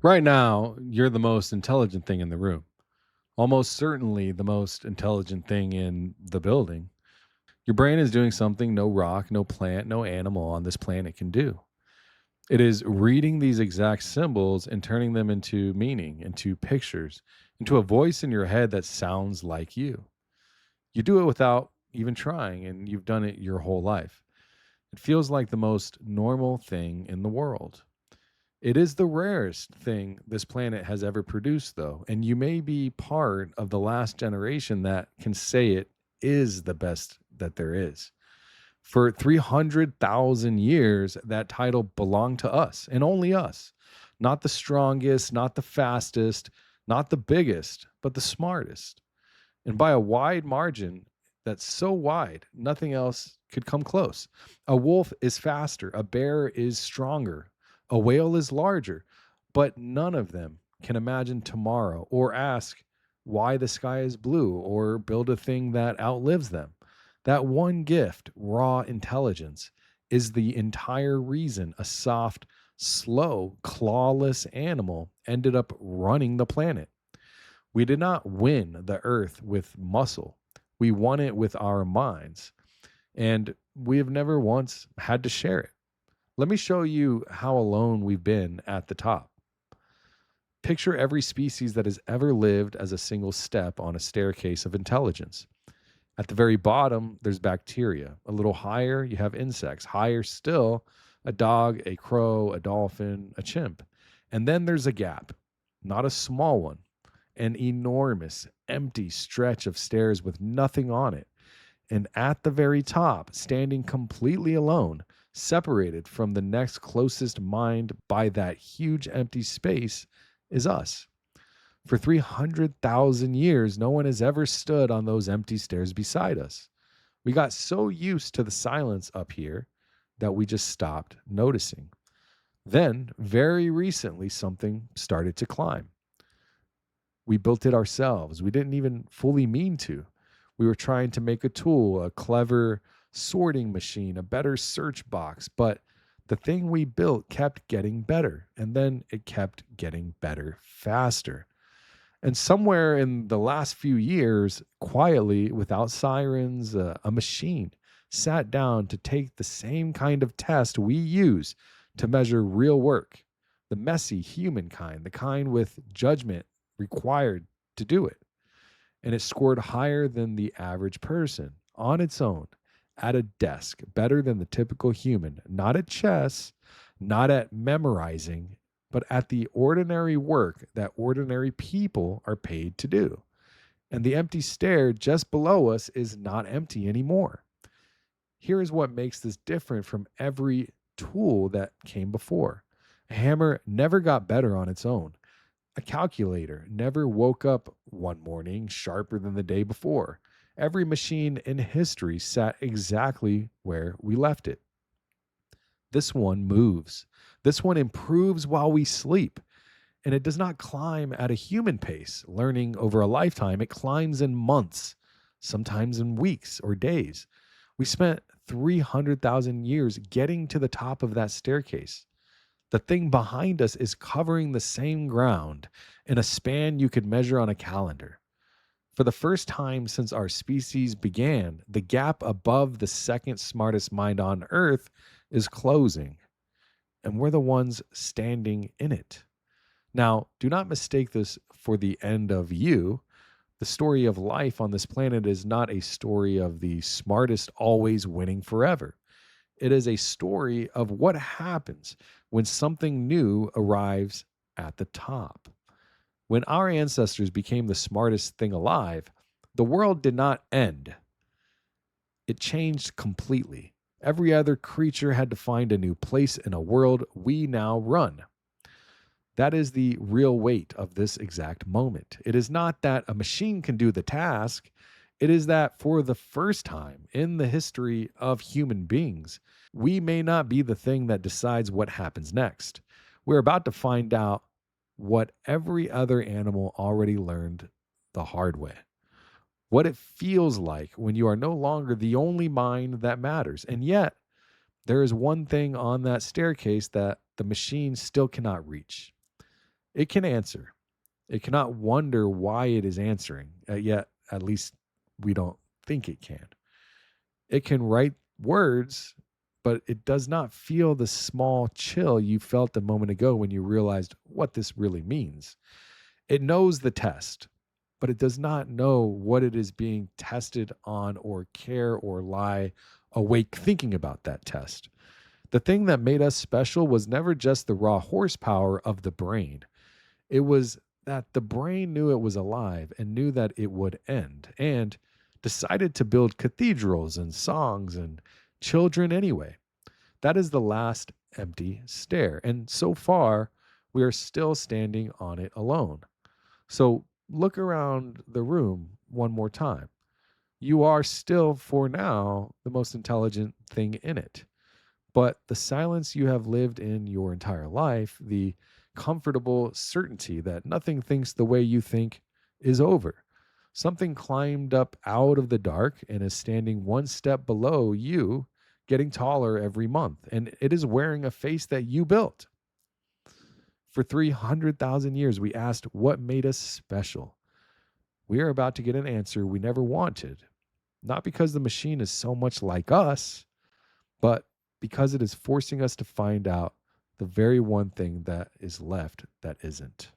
Right now, you're the most intelligent thing in the room. Almost certainly the most intelligent thing in the building. Your brain is doing something no rock, no plant, no animal on this planet can do. It is reading these exact symbols and turning them into meaning, into pictures, into a voice in your head that sounds like you. You do it without even trying, and you've done it your whole life. It feels like the most normal thing in the world. It is the rarest thing this planet has ever produced, though, and you may be part of the last generation that can say it is the best that there is. For 300,000 years, that title belonged to us and only us. Not the strongest, not the fastest, not the biggest, but the smartest. And by a wide margin that's so wide, nothing else could come close. A wolf is faster, a bear is stronger, a whale is larger, but none of them can imagine tomorrow or ask why the sky is blue or build a thing that outlives them. That one gift, raw intelligence, is the entire reason a soft, slow, clawless animal ended up running the planet. We did not win the earth with muscle. We won it with our minds. And we have never once had to share it. Let me show you how alone we've been at the top. Picture every species that has ever lived as a single step on a staircase of intelligence. At the very bottom, there's bacteria. A little higher, you have insects. Higher still, a dog, a crow, a dolphin, a chimp. And then there's a gap, not a small one, an enormous, empty stretch of stairs with nothing on it. And at the very top, standing completely alone, separated from the next closest mind by that huge empty space, is us. For 300,000 years, no one has ever stood on those empty stairs beside us. We got so used to the silence up here that we just stopped noticing. Then, very recently, something started to climb. We built it ourselves. We didn't even fully mean to. We were trying to make a tool, a clever sorting machine, a better search box, but the thing we built kept getting better, and then it kept getting better faster. And somewhere in the last few years, quietly, without sirens, a machine sat down to take the same kind of test we use to measure real work, the messy human kind, the kind with judgment required to do it. And it scored higher than the average person on its own at a desk, better than the typical human, not at chess, not at memorizing, but at the ordinary work that ordinary people are paid to do. And the empty stair just below us is not empty anymore. Here is what makes this different from every tool that came before. A hammer never got better on its own. A calculator never woke up one morning sharper than the day before. Every machine in history sat exactly where we left it. This one moves. This one improves while we sleep. And it does not climb at a human pace, learning over a lifetime. It climbs in months, sometimes in weeks or days. We spent 300,000 years getting to the top of that staircase. The thing behind us is covering the same ground in a span you could measure on a calendar. For the first time since our species began, the gap above the second smartest mind on Earth is closing, and we're the ones standing in it. Now, do not mistake this for the end of you. The story of life on this planet is not a story of the smartest always winning forever. It is a story of what happens when something new arrives at the top. When our ancestors became the smartest thing alive, the world did not end. It changed completely. Every other creature had to find a new place in a world we now run. That is the real weight of this exact moment. It is not that a machine can do the task. It is that for the first time in the history of human beings, we may not be the thing that decides what happens next. We're about to find out what every other animal already learned the hard way. What it feels like when you are no longer the only mind that matters. And yet, there is one thing on that staircase that the machine still cannot reach. It can answer. It cannot wonder why it is answering, yet at least we don't think it can. It can write words, but it does not feel the small chill you felt a moment ago when you realized what this really means. It knows the test, but it does not know what it is being tested on or care or lie awake thinking about that test. The thing that made us special was never just the raw horsepower of the brain. It was that the brain knew it was alive and knew that it would end and decided to build cathedrals and songs and children anyway. That is the last empty stair. And so far, we are still standing on it alone. So look around the room one more time. You are still, for now, the most intelligent thing in it. But the silence you have lived in your entire life, the comfortable certainty that nothing thinks the way you think, is over. Something climbed up out of the dark and is standing one step below you, getting taller every month. And it is wearing a face that you built. For 300,000 years, we asked what made us special. We are about to get an answer we never wanted, not because the machine is so much like us, but because it is forcing us to find out the very one thing that is left that isn't.